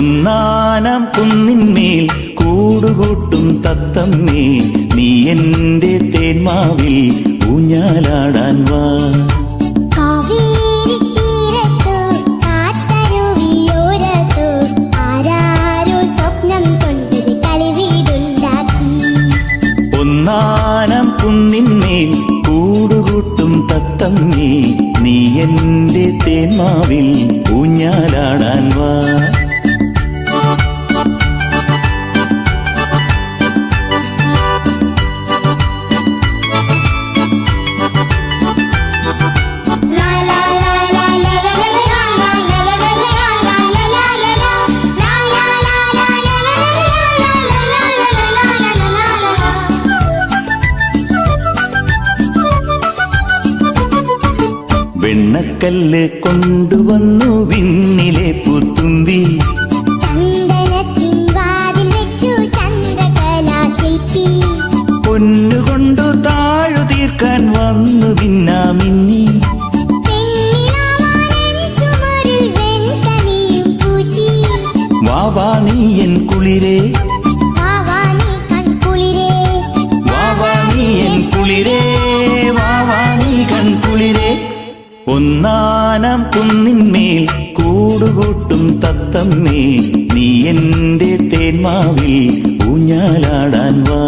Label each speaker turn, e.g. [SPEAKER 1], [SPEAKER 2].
[SPEAKER 1] ഒന്നാനാം കുന്നിന്മേൽ കൂടുകൂട്ടും തത്തമ്മേ, നീ എന്റെ തേന്മാവിൽ ഊഞ്ഞാലാടാൻ വാ. ഒന്നാനാം കുന്നിന്മേൽ കൂടുകൂട്ടും തത്തമ്മേ, നീ എന്റെ തേന്മാവിൽ ഊഞ്ഞാലാടാൻ വാ. വെണ്ണക്കല്ല് കൊണ്ടുവന്നു വിണ്ണിലെ പുത്തുമ്പി, പൊന്നുകൊണ്ടു താഴു തീർക്കാൻ വന്നു മിന്നാമിന്നി. വാവാ നീ എൻ കുളിരേ, വാവാ നീ എൻ കുളിരേ, വാവാ നീ കൺകുളിരേ. ഒന്നാനാം കുന്നിന്മേൽ കൂടുകൂട്ടും തത്തമ്മേ, നീ എന്റെ തേന്മാവിൽ ഊഞ്ഞാലാടാൻ വാ.